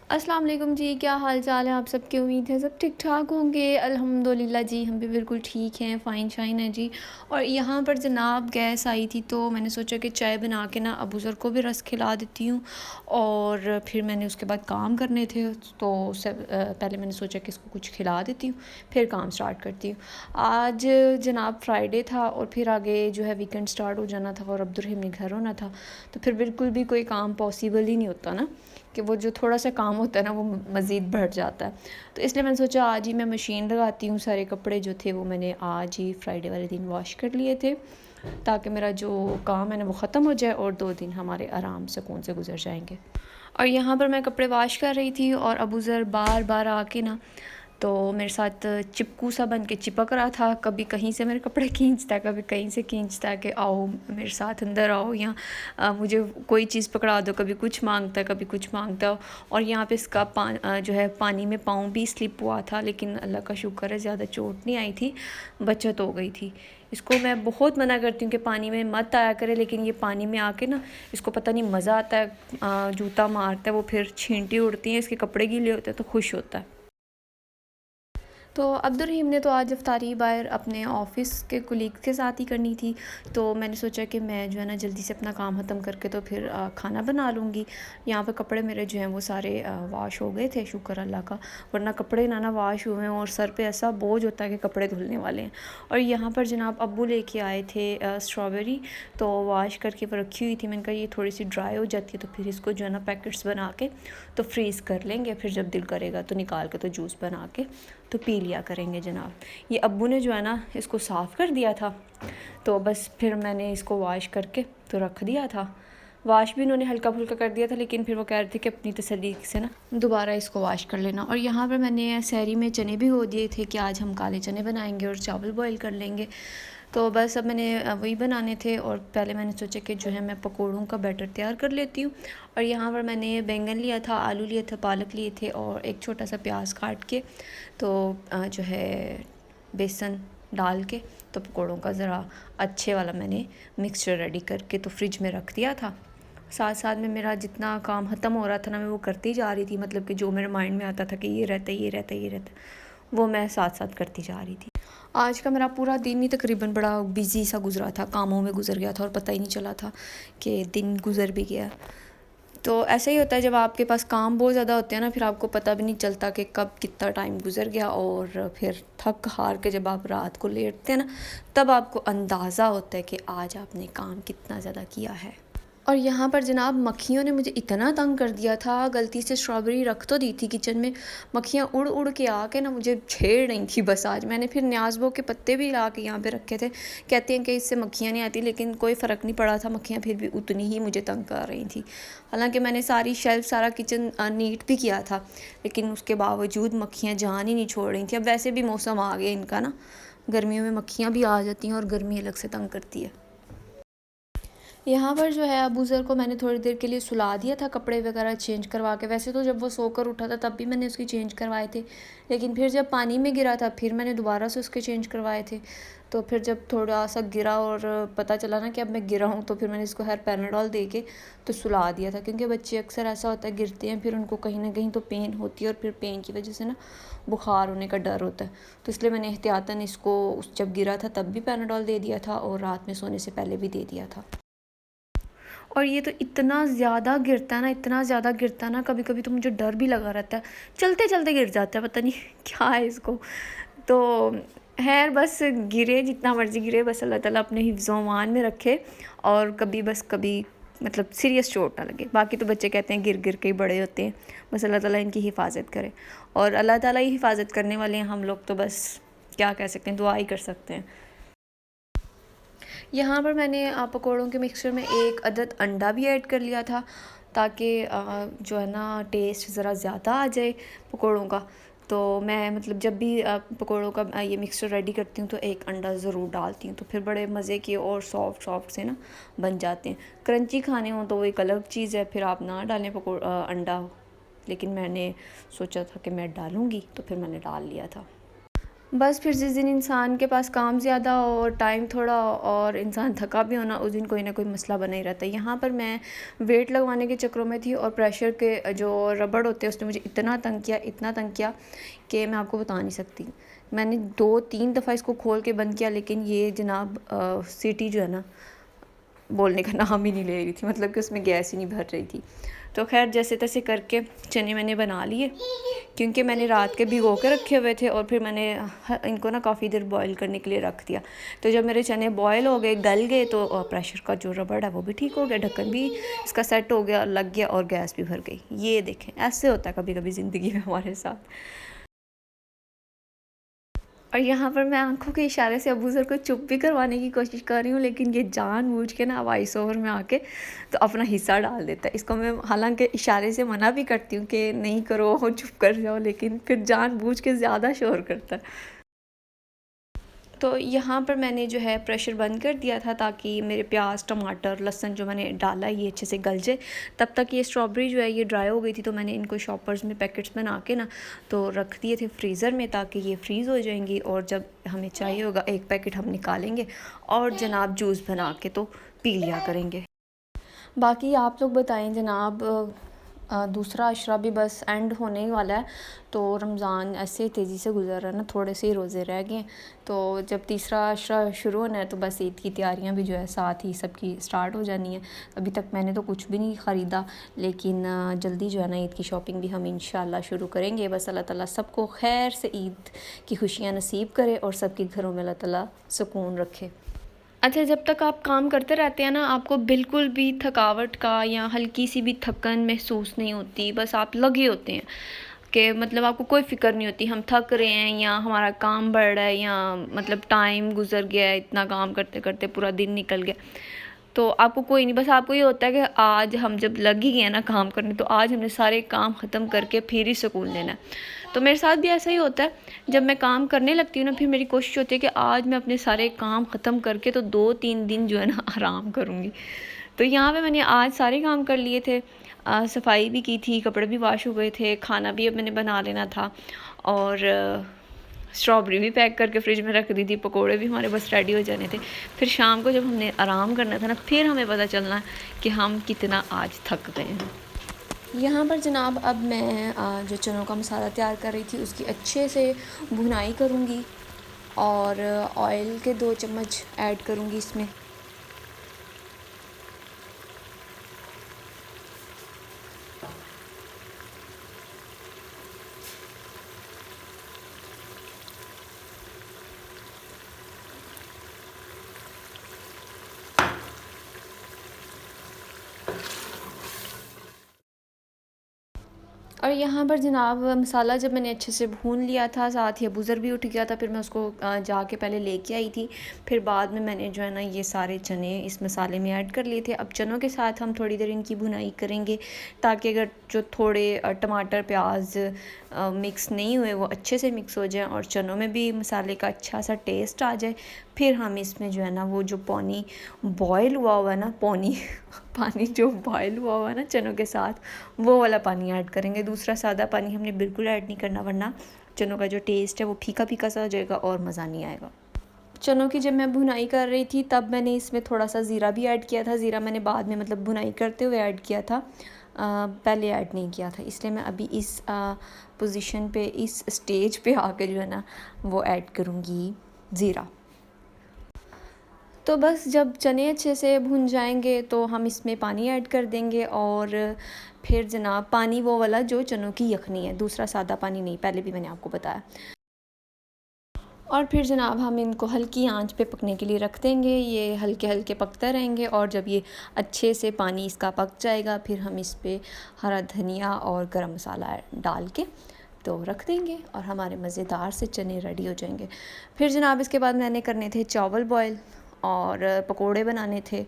अस्सलाम वालेकुम जी, क्या हाल चाल है आप सबकी। उम्मीद है सब ठीक ठाक होंगे। अल्हम्दुलिल्लाह जी, हम भी बिल्कुल ठीक हैं, फ़ाइन शाइन है जी। और यहाँ पर जनाब गैस आई थी तो मैंने सोचा कि चाय बना के ना अबू ज़र को भी रस खिला देती हूँ। और फिर मैंने उसके बाद काम करने थे तो पहले मैंने सोचा कि इसको कुछ खिला देती हूँ, फिर काम स्टार्ट करती हूँ। आज जनाब फ्राइडे था और फिर आगे जो है वीकेंड स्टार्ट हो जाना था और अब्दुर्रहीम ने घर होना था, तो फिर बिल्कुल भी कोई काम पॉसिबल ही नहीं होता ना, कि वो जो थोड़ा सा काम होता है ना वो मज़ीद बढ़ जाता है। तो इसलिए मैंने सोचा आज ही मैं मशीन लगाती हूँ। सारे कपड़े जो थे वो मैंने आज ही फ्राइडे वाले दिन वॉश कर लिए थे, ताकि मेरा जो काम है ना वो ख़त्म हो जाए और 2 दिन हमारे आराम सुकून से गुजर जाएंगे। और यहाँ पर मैं कपड़े वॉश कर रही थी और अबू ज़र बार बार आके ना तो मेरे साथ चिपकू सा बन के चिपक रहा था। कभी कहीं से मेरे कपड़े खींचता है, कभी कहीं से खींचता है कि आओ मेरे साथ अंदर आओ, या मुझे कोई चीज़ पकड़ा दो। कभी कुछ मांगता है, कभी कुछ मांगता है। और यहाँ पे इसका जो है पानी में पाँव भी स्लिप हुआ था, लेकिन अल्लाह का शुक्र है ज़्यादा चोट नहीं आई थी, बचत हो गई थी। इसको मैं बहुत मना करती हूँ कि पानी में मत आया करे, लेकिन ये पानी में आके ना इसको पता नहीं मज़ा आता है। जूता मारता है वो, फिर छींटी उड़ती हैं, इसके कपड़े गीले होते हैं तो खुश होता है। तो अब्दुर्रहीम ने तो आज इफ्तारी बाहर अपने ऑफ़िस के कुलीग के साथ ही करनी थी, तो मैंने सोचा कि मैं जो है ना जल्दी से अपना काम ख़त्म करके तो फिर खाना बना लूँगी। यहाँ पे कपड़े मेरे जो हैं वो सारे वॉश हो गए थे, शुक्र अल्लाह का, वरना कपड़े ना वॉश हुए हैं और सर पे ऐसा बोझ होता है कि कपड़े धुलने वाले हैं। और यहाँ पर जनाब अब्बू लेके आए थे स्ट्रॉबेरी, तो वॉश करके वो रखी हुई थी। मैंने कहा ये थोड़ी सी ड्राई हो जाती है तो फिर इसको जो है ना पैकेट्स बना के तो फ्रीज़ कर लेंगे, फिर जब दिल करेगा तो निकाल के तो जूस बना के तो पी लिया करेंगे जनाब। ये अब्बू ने जो है ना इसको साफ़ कर दिया था, तो बस फिर मैंने इसको वॉश करके तो रख दिया था। वॉश भी उन्होंने हल्का फुल्का कर दिया था, लेकिन फिर वो कह रहे थे कि अपनी तसल्ली से ना दोबारा इसको वॉश कर लेना। और यहाँ पर मैंने सहरी में चने भी हो दिए थे कि आज हम काले चने बनाएंगे और चावल बॉईल कर लेंगे। तो बस अब मैंने वही बनाने थे और पहले मैंने सोचा कि जो है मैं पकौड़ों का बैटर तैयार कर लेती हूँ। और यहाँ पर मैंने बैंगन लिया था, आलू लिया था, पालक लिए थे और एक छोटा सा प्याज काट के तो जो है बेसन डाल के तो पकौड़ों का ज़रा अच्छे वाला मैंने मिक्सचर रेडी करके तो फ्रिज में रख दिया था। साथ साथ में मेरा जितना काम ख़त्म हो रहा था ना मैं वो करती जा रही थी, मतलब कि जो मेरे माइंड में आता था कि ये रहता है ये रहता है ये रहता है, वो मैं साथ साथ करती जा रही थी। आज का मेरा पूरा दिन ही तकरीबन बड़ा बिज़ी सा गुजरा था, कामों में गुजर गया था और पता ही नहीं चला था कि दिन गुजर भी गया। तो ऐसा ही होता है जब आपके पास काम बहुत ज़्यादा होते हैं ना, फिर आपको पता भी नहीं चलता कि कब कितना टाइम गुजर गया। और फिर थक हार के जब आप रात को लेटते हैं ना, तब आपको अंदाज़ा होता है कि आज आपने काम कितना ज़्यादा किया है। और यहाँ पर जनाब मक्खियों ने मुझे इतना तंग कर दिया था, गलती से स्ट्रॉबेरी रख तो दी थी किचन में, मक्खियाँ उड़ उड़ के आके ना मुझे छेड़ रही थी। बस आज मैंने फिर न्याज़बो के पत्ते भी ला के यहाँ पे रखे थे, कहते हैं कि इससे मक्खियाँ नहीं आती, लेकिन कोई फ़र्क नहीं पड़ा था, मक्खियाँ फिर भी उतनी ही मुझे तंग कर रही थी। हालांकि मैंने सारी शेल्फ़ सारा किचन नीट भी किया था, लेकिन उसके बावजूद मक्खियाँ जान ही नहीं छोड़ रही थी। अब वैसे भी मौसम आ गया इनका ना, गर्मियों में मक्खियाँ भी आ जाती हैं और गर्मी अलग से तंग करती है। यहाँ पर जो है अबू ज़र को मैंने थोड़ी देर के लिए सुला दिया था, कपड़े वगैरह चेंज करवा के। वैसे तो जब वो सोकर उठा था तब भी मैंने उसकी चेंज करवाए थे, लेकिन फिर जब पानी में गिरा था फिर मैंने दोबारा से उसके चेंज करवाए थे। तो फिर जब थोड़ा सा गिरा और पता चला ना कि अब मैं गिरा हूँ, तो फिर मैंने इसको हर पैराडॉल दे के तो सुला दिया था, क्योंकि बच्चे अक्सर ऐसा होता है गिरते हैं, फिर उनको कहीं ना कहीं तो पेन होती है और फिर पेन की वजह से ना बुखार होने का डर होता है। तो इसलिए मैंने एहतियातन इसको जब गिरा था तब भी पैराडॉल दे दिया था और रात में सोने से पहले भी दे दिया था। और ये तो इतना ज़्यादा गिरता है ना, इतना ज़्यादा गिरता है ना, कभी कभी तो मुझे डर भी लगा रहता है, चलते चलते गिर जाता है, पता नहीं क्या है इसको। तो खैर बस गिरे जितना मर्ज़ी गिरे, बस अल्लाह ताला अपने हिफ्ज़-ओ-अमान में रखे और कभी बस कभी मतलब सीरियस चोट ना लगे। बाकी तो बच्चे कहते हैं गिर गिर के ही बड़े होते हैं, बस अल्लाह ताला इनकी हिफाजत करे और अल्लाह ताला ही हिफाजत करने वाले हैं। हम लोग तो बस क्या कह सकते हैं, दुआ ही कर सकते हैं। यहाँ पर मैंने पकौड़ों के मिक्सचर में एक अदद अंडा भी ऐड कर लिया था, ताकि जो है ना टेस्ट ज़रा ज़्यादा आ जाए पकौड़ों का। तो मैं मतलब जब भी पकौड़ों का ये मिक्सचर रेडी करती हूँ तो एक अंडा ज़रूर डालती हूँ, तो फिर बड़े मज़े के और सॉफ्ट सॉफ्ट से ना बन जाते हैं। क्रंची खाने हों तो वो एक अलग चीज़ है, फिर आप ना डालें अंडा, लेकिन मैंने सोचा था कि मैं डालूँगी तो फिर मैंने डाल लिया था। बस फिर जिस दिन इंसान के पास काम ज़्यादा हो और टाइम थोड़ा हो और इंसान थका भी हो ना, उस दिन कोई ना कोई मसला बना ही रहता है। यहाँ पर मैं वेट लगवाने के चक्करों में थी और प्रेशर के जो रबड़ होते हैं उसने मुझे इतना तंग किया कि मैं आपको बता नहीं सकती। मैंने 2-3 दफ़ा इसको खोल के बंद किया, लेकिन ये जनाब सीटी जो है ना, बोलने का नाम ही नहीं ले रही थी, मतलब कि उसमें गैस ही नहीं भर रही थी। तो खैर जैसे तैसे करके चने मैंने बना लिए, क्योंकि मैंने रात के भिगो के रखे हुए थे और फिर मैंने इनको ना काफ़ी देर बॉईल करने के लिए रख दिया। तो जब मेरे चने बॉईल हो गए, गल गए, तो प्रेशर का जो रबड़ है वो भी ठीक हो गया, ढक्कन भी इसका सेट हो गया, लग गया और गैस भी भर गई। ये देखें, ऐसे होता है कभी कभी ज़िंदगी में हमारे साथ। और यहाँ पर मैं आंखों के इशारे से अबू ज़र को चुप भी करवाने की कोशिश कर रही हूँ, लेकिन ये जानबूझ के ना वॉइस ओवर में आके तो अपना हिस्सा डाल देता है। इसको मैं हालांकि इशारे से मना भी करती हूँ कि नहीं करो, चुप कर जाओ, लेकिन फिर जानबूझ के ज़्यादा शोर करता है। तो यहाँ पर मैंने जो है प्रेशर बंद कर दिया था, ताकि मेरे प्याज, टमाटर, लहसुन जो मैंने डाला ये अच्छे से गल जाए। तब तक ये स्ट्रॉबेरी जो है ये ड्राई हो गई थी, तो मैंने इनको शॉपर्स में पैकेट्स बना के ना तो रख दिए थे फ्रीज़र में, ताकि ये फ्रीज़ हो जाएंगी और जब हमें चाहिए होगा एक पैकेट हम निकालेंगे और जनाब जूस बना के तो पी लिया करेंगे। बाकी आप लोग बताएं जनाब, दूसरा अशरा भी बस एंड होने ही वाला है, तो रमज़ान ऐसे तेज़ी से गुज़र रहा है ना, थोड़े से ही रोज़े रह गए। तो जब तीसरा अशरा शुरू होना है तो बस ईद की तैयारियां भी जो है साथ ही सबकी स्टार्ट हो जानी है। अभी तक मैंने तो कुछ भी नहीं ख़रीदा, लेकिन जल्दी जो है ना ईद की शॉपिंग भी हम इंशाल्लाह शुरू करेंगे। बस अल्लाह ताला सबको खैर से ईद की खुशियाँ नसीब करे और सबके घरों में अल्लाह ताला सुकून रखे। अच्छा, जब तक आप काम करते रहते हैं ना, आपको बिल्कुल भी थकावट का या हल्की सी भी थकन महसूस नहीं होती। बस आप लगे होते हैं कि मतलब आपको कोई फ़िक्र नहीं होती हम थक रहे हैं या हमारा काम बढ़ रहा है या मतलब टाइम गुजर गया है, इतना काम करते करते पूरा दिन निकल गया। तो आपको कोई नहीं, बस आपको ये होता है कि आज हम जब लग ही गए ना काम करने, तो आज हमने सारे काम ख़त्म करके फिर ही सुकून लेना है। तो मेरे साथ भी ऐसा ही होता है, जब मैं काम करने लगती हूँ ना, फिर मेरी कोशिश होती है कि आज मैं अपने सारे काम ख़त्म करके तो 2-3 दिन जो है ना आराम करूँगी। तो यहाँ पे मैंने आज सारे काम कर लिए थे, सफाई भी की थी, कपड़े भी वॉश हो गए थे, खाना भी अब मैंने बना लेना था और स्ट्रॉबेरी भी पैक करके फ्रिज में रख दी थी, पकोड़े भी हमारे बस रेडी हो जाने थे। फिर शाम को जब हमने आराम करना था ना, फिर हमें पता चलना कि हम कितना आज थक गए हैं। यहाँ पर जनाब अब मैं जो चनों का मसाला तैयार कर रही थी उसकी अच्छे से भुनाई करूँगी और ऑयल के 2 चम्मच ऐड करूँगी इसमें। और यहाँ पर जनाब मसाला जब मैंने अच्छे से भून लिया था, साथ ही अबूज़र भी उठ गया था, फिर मैं उसको जाके पहले लेके आई थी। फिर बाद में मैंने जो है ना ये सारे चने इस मसाले में ऐड कर लिए थे। अब चनों के साथ हम थोड़ी देर इनकी भुनाई करेंगे, ताकि अगर जो थोड़े टमाटर प्याज मिक्स नहीं हुए वो अच्छे से मिक्स हो जाए और चनों में भी मसाले का अच्छा सा टेस्ट आ जाए। फिर हम इसमें जो है ना वो जो पानी बॉयल हुआ है ना, पानी जो बॉयल हुआ है ना चनों के साथ, वो वाला पानी ऐड करेंगे। दूसरा सादा पानी हमने बिल्कुल ऐड नहीं करना, वरना चनों का जो टेस्ट है वो फीका फीका सा हो जाएगा और मज़ा नहीं आएगा। चनों की जब मैं भुनाई कर रही थी तब मैंने इसमें थोड़ा सा ज़ीरा भी ऐड किया था। ज़ीरा मैंने बाद में मतलब भुनाई करते हुए ऐड किया था, पहले ऐड नहीं किया था, इसलिए मैं अभी इस पोजीशन पे, इस स्टेज पे आके जो है ना वो ऐड करूँगी ज़ीरा। तो बस जब चने अच्छे से भुन जाएंगे तो हम इसमें पानी ऐड कर देंगे और फिर जनाब पानी वो वाला जो चनों की यखनी है, दूसरा सादा पानी नहीं, पहले भी मैंने आपको बताया। और फिर जनाब हम इनको हल्की आंच पे पकने के लिए रख देंगे। ये हल्के हल्के पकते रहेंगे और जब ये अच्छे से पानी इसका पक जाएगा, फिर हम इस पर हरा धनिया और गरम मसाला डाल के तो रख देंगे और हमारे मज़ेदार से चने रेडी हो जाएंगे। फिर जनाब इसके बाद मैंने करने थे चावल बॉयल और पकोड़े बनाने थे,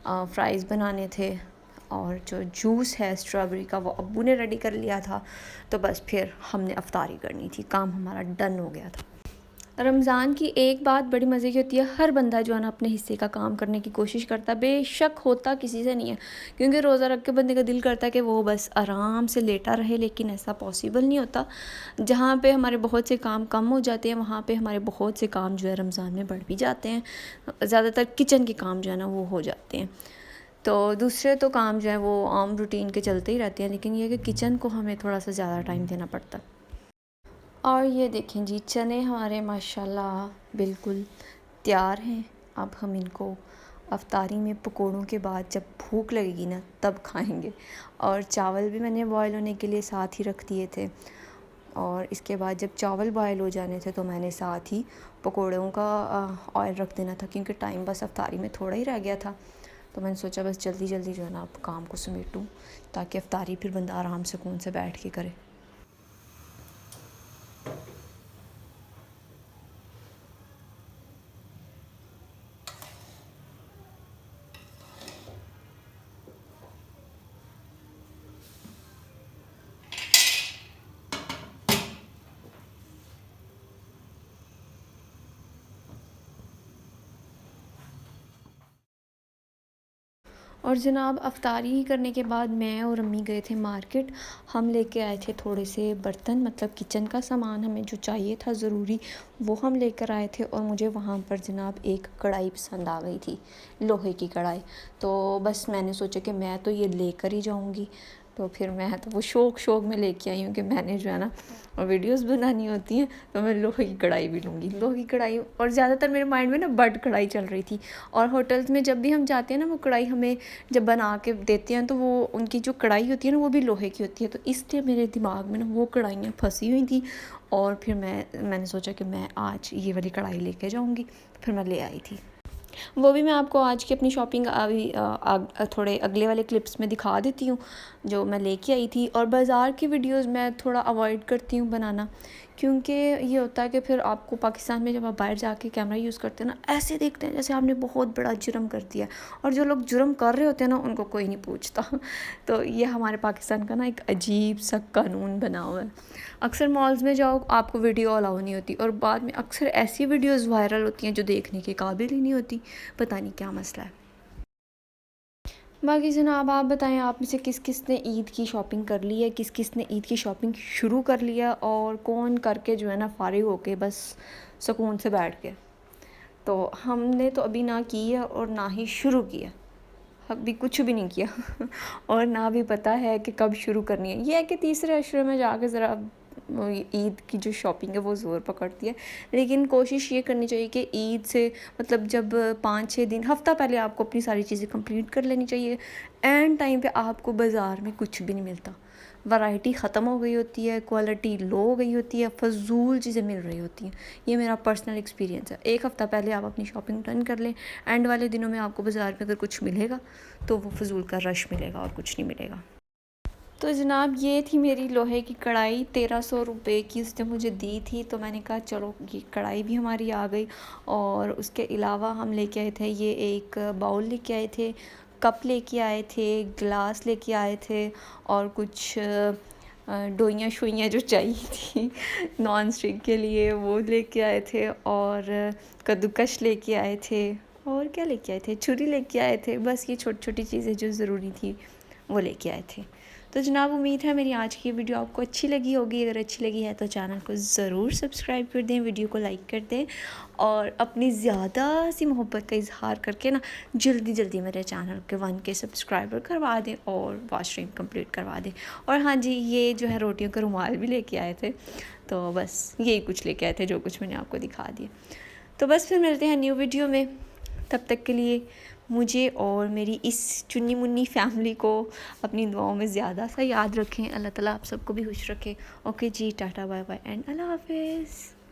फ्राइज़ बनाने थे और जो जूस है स्ट्रॉबेरी का वो अब्बू ने रेडी कर लिया था। तो बस फिर हमने अफ्तारी करनी थी, काम हमारा डन हो गया था। रमज़ान की एक बात बड़ी मज़े की होती है, हर बंदा जो है ना अपने हिस्से का काम करने की कोशिश करता है, बेशक होता किसी से नहीं है, क्योंकि रोज़ा रख के बंदे का दिल करता है कि वो बस आराम से लेटा रहे, लेकिन ऐसा पॉसिबल नहीं होता। जहाँ पे हमारे बहुत से काम कम हो जाते हैं, वहाँ पे हमारे बहुत से काम जो है रमज़ान में बढ़ भी जाते हैं। ज़्यादातर किचन के काम जो है ना वो हो जाते हैं। तो दूसरे तो काम जो है वो आम रूटीन के चलते ही रहते हैं, लेकिन ये कि किचन को हमें थोड़ा सा ज़्यादा टाइम देना पड़ता है। और ये देखें जी, चने हमारे माशाल्लाह बिल्कुल तैयार हैं। अब हम इनको अफ्तारी में पकोड़ों के बाद जब भूख लगेगी ना तब खाएंगे। और चावल भी मैंने बॉयल होने के लिए साथ ही रख दिए थे, और इसके बाद जब चावल बॉयल हो जाने थे तो मैंने साथ ही पकोड़ों का ऑयल रख देना था, क्योंकि टाइम बस अफ्तारी में थोड़ा ही रह गया था। तो मैंने सोचा बस जल्दी जल्दी जो है ना अब काम को समेटूँ, ताकि अफ्तारी फिर बंदा आराम सुकून से बैठ के करे। और जनाब अफ्तारी करने के बाद मैं और अम्मी गए थे मार्केट। हम लेके आए थे थोड़े से बर्तन, मतलब किचन का सामान हमें जो चाहिए था ज़रूरी, वो हम लेकर आए थे। और मुझे वहाँ पर जनाब एक कढ़ाई पसंद आ गई थी, लोहे की कढ़ाई। तो बस मैंने सोचा कि मैं तो ये लेकर ही जाऊँगी। तो फिर मैं तो वो शौक़ में लेके आई हूँ कि मैंने जो है ना वीडियोस बनानी होती हैं, तो मैं लोहे की कढ़ाई भी लूँगी, लोहे की कढ़ाई। और ज़्यादातर मेरे माइंड में ना बड कढ़ाई चल रही थी। और होटल्स में जब भी हम जाते हैं ना, वो कढ़ाई हमें जब बना के देते हैं तो वो उनकी जो कढ़ाई होती है ना वो भी लोहे की होती है। तो इसलिए मेरे दिमाग में ना वो कढ़ाइयाँ फंसी हुई थी। और फिर मैंने सोचा कि मैं आज ये वाली कढ़ाई लेके जाऊँगी, फिर मैं ले आई थी। वो भी मैं आपको आज की अपनी शॉपिंग अभी थोड़े अगले वाले क्लिप्स में दिखा देती हूँ जो मैं लेके आई थी। और बाज़ार की वीडियोस मैं थोड़ा अवॉइड करती हूँ बनाना, क्योंकि ये होता है कि फिर आपको पाकिस्तान में जब आप बाहर जाके कैमरा यूज़ करते हैं ना, ऐसे देखते हैं जैसे आपने बहुत बड़ा जुर्म कर दिया। और जो लोग जुर्म कर रहे होते हैं ना उनको कोई नहीं पूछता। तो ये हमारे पाकिस्तान का ना एक अजीब सा कानून बना हुआ है। अक्सर मॉल्स में जाओ आपको वीडियो अलाउ नहीं होती, और बाद में अक्सर ऐसी वीडियोज़ वायरल होती हैं जो देखने के काबिल ही नहीं होती। पता नहीं क्या मसला है। बाकी जनाब आप बताएं, आप में से किस किस ने ईद की शॉपिंग कर ली है, किस किस ने ईद की शॉपिंग शुरू कर लिया, और कौन करके जो है ना फारिग होके बस सुकून से बैठ गया। तो हमने तो अभी ना की है और ना ही शुरू किया, अभी कुछ भी नहीं किया। और ना भी पता है कि कब शुरू करनी है। ये है कि तीसरे अशरे में जाके ज़रा ईद की जो शॉपिंग है वो ज़ोर पकड़ती है। लेकिन कोशिश ये करनी चाहिए कि ईद से मतलब जब 5-6 दिन हफ़्ता पहले आपको अपनी सारी चीज़ें कंप्लीट कर लेनी चाहिए। एंड टाइम पे आपको बाज़ार में कुछ भी नहीं मिलता, वैरायटी ख़त्म हो गई होती है, क्वालिटी लो हो गई होती है, फ़जूल चीज़ें मिल रही होती हैं। ये मेरा पर्सनल एक्सपीरियंस है। एक हफ़्ता पहले आप अपनी शॉपिंग डन कर लें, एंड वाले दिनों में आपको बाज़ार में अगर कुछ मिलेगा तो वो फ़जूल का रश मिलेगा और कुछ नहीं मिलेगा। तो जनाब ये थी मेरी लोहे की कढ़ाई, 1300 रुपये की उसने मुझे दी थी। तो मैंने कहा चलो ये कढ़ाई भी हमारी आ गई। और उसके अलावा हम लेके आए थे ये एक बाउल लेके आए थे, कप लेके आए थे, गिलास लेके आए थे, और कुछ डोइयाँ शोइयाँ जो चाहिए थी नॉन स्टिक के लिए वो लेके आए थे, और कद्दूकश लेके आए थे, और क्या लेके आए थे, छुरी लेके आए थे। बस ये छोटी छोटी चीज़ें जो ज़रूरी थी वो लेके आए थे। तो जनाब उम्मीद है मेरी आज की वीडियो आपको अच्छी लगी होगी। अगर अच्छी लगी है तो चैनल को ज़रूर सब्सक्राइब कर दें, वीडियो को लाइक कर दें, और अपनी ज़्यादा सी मोहब्बत का इजहार करके ना जल्दी जल्दी मेरे चैनल के 1K सब्सक्राइबर करवा दें और वॉच टाइम कंप्लीट करवा दें। और हाँ जी, ये जो है रोटियों का रुमाल भी लेके आए थे। तो बस यही कुछ लेके आए थे जो कुछ मैंने आपको दिखा दिया। तो बस फिर मिलते हैं न्यू वीडियो में। तब तक के लिए मुझे और मेरी इस चुन्नी मुन्नी फैमिली को अपनी दुआओं में ज़्यादा सा याद रखें। अल्लाह ताला आप सबको भी खुश रखे। ओके जी, टाटा बाय बाय एंड अल्लाह हाफिज़।